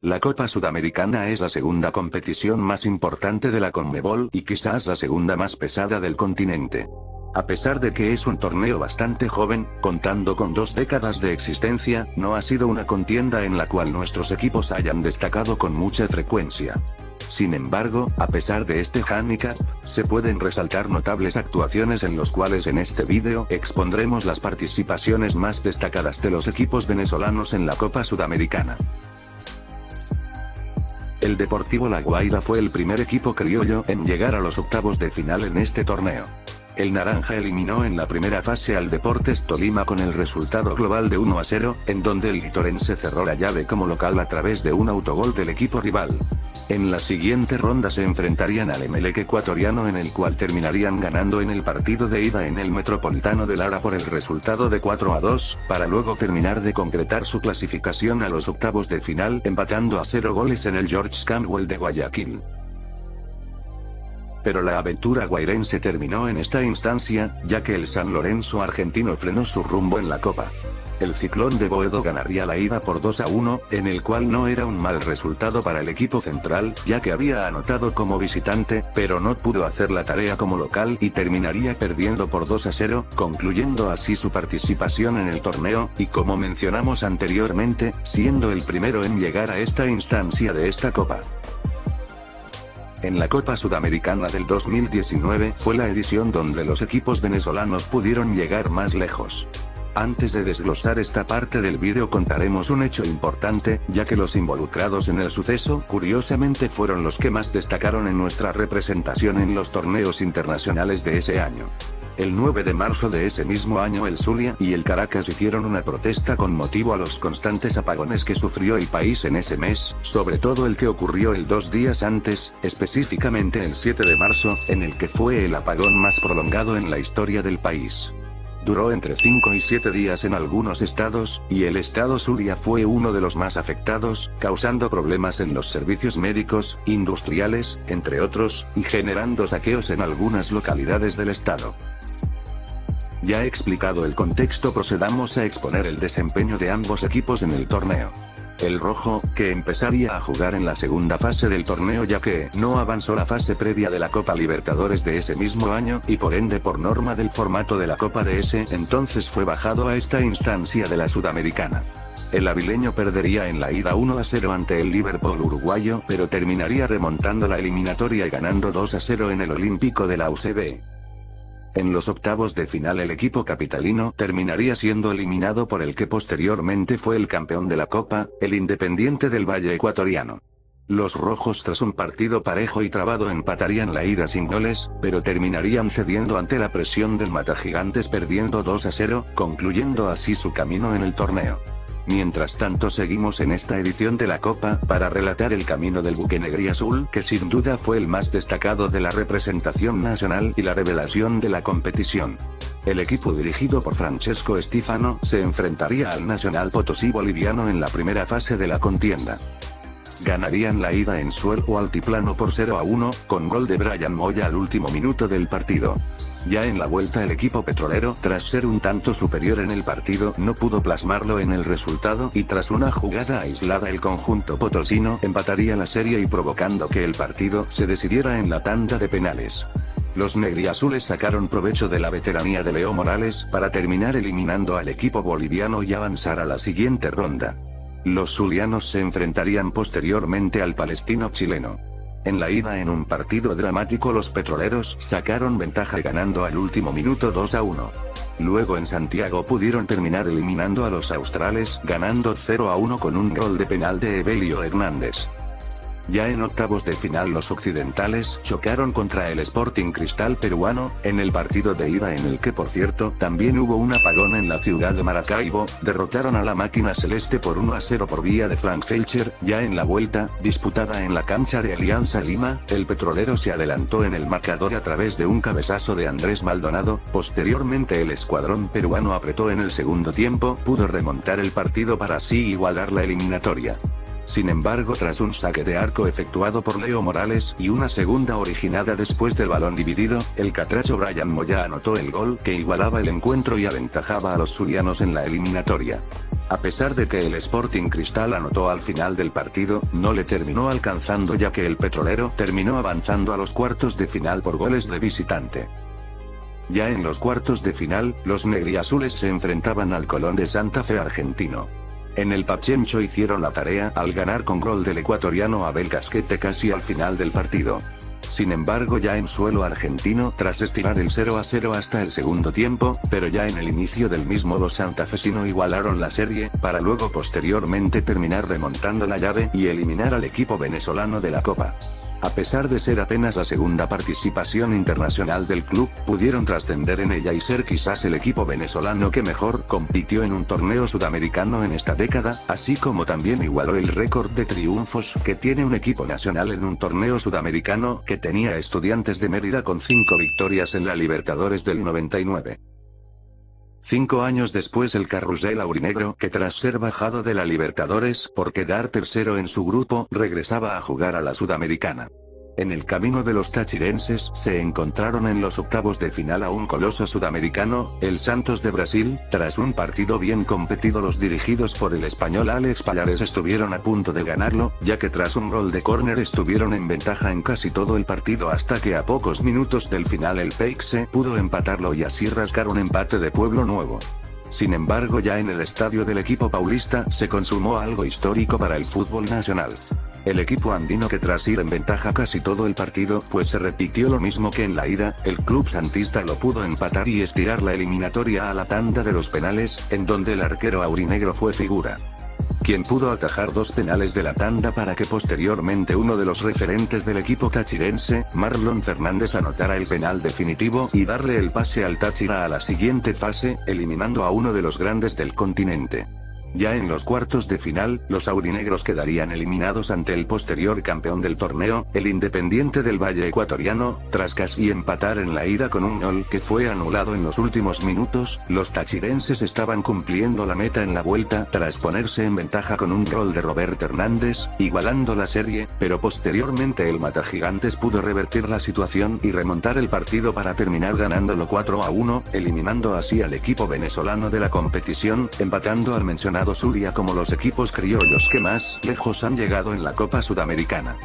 La Copa Sudamericana es la segunda competición más importante de la Conmebol y quizás la segunda más pesada del continente. A pesar de que es un torneo bastante joven, contando con 2 décadas de existencia, no ha sido una contienda en la cual nuestros equipos hayan destacado con mucha frecuencia. Sin embargo, a pesar de este hándicap, se pueden resaltar notables actuaciones en los cuales en este vídeo expondremos las participaciones más destacadas de los equipos venezolanos en la Copa Sudamericana. El Deportivo La Guaira fue el primer equipo criollo en llegar a los octavos de final en este torneo. El naranja eliminó en la primera fase al Deportes Tolima con el resultado global de 1-0, en donde el litorense cerró la llave como local a través de un autogol del equipo rival. En la siguiente ronda se enfrentarían al Emelec ecuatoriano, en el cual terminarían ganando en el partido de ida en el Metropolitano de Lara por el resultado de 4-2, para luego terminar de concretar su clasificación a los octavos de final empatando a 0 goles en el George Campbell de Guayaquil. Pero la aventura guairense terminó en esta instancia, ya que el San Lorenzo argentino frenó su rumbo en la Copa. El Ciclón de Boedo ganaría la ida por 2-1, en el cual no era un mal resultado para el equipo central, ya que había anotado como visitante, pero no pudo hacer la tarea como local y terminaría perdiendo por 2-0, concluyendo así su participación en el torneo, y como mencionamos anteriormente, siendo el primero en llegar a esta instancia de esta copa. En la Copa Sudamericana del 2019 fue la edición donde los equipos venezolanos pudieron llegar más lejos. Antes de desglosar esta parte del vídeo contaremos un hecho importante, ya que los involucrados en el suceso curiosamente fueron los que más destacaron en nuestra representación en los torneos internacionales de ese año. El 9 de marzo de ese mismo año el Zulia y el Caracas hicieron una protesta con motivo a los constantes apagones que sufrió el país en ese mes, sobre todo el que ocurrió el 2 días antes, específicamente el 7 de marzo, en el que fue el apagón más prolongado en la historia del país. Duró entre 5 y 7 días en algunos estados, y el estado Zulia fue uno de los más afectados, causando problemas en los servicios médicos, industriales, entre otros, y generando saqueos en algunas localidades del estado. Ya explicado el contexto, procedamos a exponer el desempeño de ambos equipos en el torneo. El rojo, que empezaría a jugar en la segunda fase del torneo ya que no avanzó la fase previa de la Copa Libertadores de ese mismo año, y por ende por norma del formato de la Copa de ese entonces fue bajado a esta instancia de la Sudamericana. El avileño perdería en la ida 1-0 ante el Liverpool uruguayo, pero terminaría remontando la eliminatoria y ganando 2-0 en el Olímpico de la UCB. En los octavos de final el equipo capitalino terminaría siendo eliminado por el que posteriormente fue el campeón de la Copa, el Independiente del Valle ecuatoriano. Los rojos, tras un partido parejo y trabado, empatarían la ida sin goles, pero terminarían cediendo ante la presión del Matagigantes perdiendo 2-0, concluyendo así su camino en el torneo. Mientras tanto seguimos en esta edición de la Copa, para relatar el camino del buque negriazul, que sin duda fue el más destacado de la representación nacional y la revelación de la competición. El equipo dirigido por Francesco Estifano se enfrentaría al Nacional Potosí boliviano en la primera fase de la contienda. Ganarían la ida en suelo altiplano por 0-1, con gol de Brian Moya al último minuto del partido. Ya en la vuelta el equipo petrolero, tras ser un tanto superior en el partido, no pudo plasmarlo en el resultado y tras una jugada aislada el conjunto potosino empataría la serie y provocando que el partido se decidiera en la tanda de penales. Los negriazules sacaron provecho de la veteranía de Leo Morales para terminar eliminando al equipo boliviano y avanzar a la siguiente ronda. Los zulianos se enfrentarían posteriormente al palestino chileno. En la ida, en un partido dramático, los petroleros sacaron ventaja ganando al último minuto 2-1. Luego en Santiago pudieron terminar eliminando a los australes, ganando 0-1 con un gol de penal de Evelio Hernández. Ya en octavos de final los occidentales chocaron contra el Sporting Cristal peruano, en el partido de ida en el que por cierto también hubo un apagón en la ciudad de Maracaibo, derrotaron a la máquina celeste por 1-0 por vía de Frank Felcher. Ya en la vuelta, disputada en la cancha de Alianza Lima, el petrolero se adelantó en el marcador a través de un cabezazo de Andrés Maldonado, posteriormente el escuadrón peruano apretó en el segundo tiempo, pudo remontar el partido para así igualar la eliminatoria. Sin embargo, tras un saque de arco efectuado por Leo Morales y una segunda originada después del balón dividido, el catracho Brian Moya anotó el gol que igualaba el encuentro y aventajaba a los zulianos en la eliminatoria. A pesar de que el Sporting Cristal anotó al final del partido, no le terminó alcanzando ya que el Petrolero terminó avanzando a los cuartos de final por goles de visitante. Ya en los cuartos de final, los negriazules se enfrentaban al Colón de Santa Fe argentino. En el Pachencho hicieron la tarea al ganar con gol del ecuatoriano Abel Casquete casi al final del partido. Sin embargo, ya en suelo argentino, tras estirar el 0-0 hasta el segundo tiempo, pero ya en el inicio del mismo los santafesinos igualaron la serie, para luego posteriormente terminar remontando la llave y eliminar al equipo venezolano de la Copa. A pesar de ser apenas la segunda participación internacional del club, pudieron trascender en ella y ser quizás el equipo venezolano que mejor compitió en un torneo sudamericano en esta década, así como también igualó el récord de triunfos que tiene un equipo nacional en un torneo sudamericano que tenía Estudiantes de Mérida con 5 victorias en la Libertadores del 99. 5 años después el carrusel aurinegro, que tras ser bajado de la Libertadores por quedar tercero en su grupo, regresaba a jugar a la Sudamericana. En el camino de los tachirenses se encontraron en los octavos de final a un coloso sudamericano, el Santos de Brasil. Tras un partido bien competido, los dirigidos por el español Alex Pallares estuvieron a punto de ganarlo, ya que tras un gol de córner estuvieron en ventaja en casi todo el partido hasta que a pocos minutos del final el Peixe pudo empatarlo y así rascar un empate de Pueblo Nuevo. Sin embargo, ya en el estadio del equipo paulista se consumó algo histórico para el fútbol nacional. El equipo andino, que tras ir en ventaja casi todo el partido, pues se repitió lo mismo que en la ida, el club santista lo pudo empatar y estirar la eliminatoria a la tanda de los penales, en donde el arquero aurinegro fue figura, quien pudo atajar 2 penales de la tanda para que posteriormente uno de los referentes del equipo tachirense, Marlon Fernández, anotara el penal definitivo y darle el pase al Táchira a la siguiente fase, eliminando a uno de los grandes del continente. Ya en los cuartos de final, los aurinegros quedarían eliminados ante el posterior campeón del torneo, el Independiente del Valle ecuatoriano, tras casi empatar en la ida con un gol que fue anulado en los últimos minutos. Los tachirenses estaban cumpliendo la meta en la vuelta tras ponerse en ventaja con un gol de Roberto Hernández, igualando la serie, pero posteriormente el Matagigantes pudo revertir la situación y remontar el partido para terminar ganándolo 4-1, eliminando así al equipo venezolano de la competición, empatando al mencionado Zulia como los equipos criollos que más lejos han llegado en la Copa Sudamericana.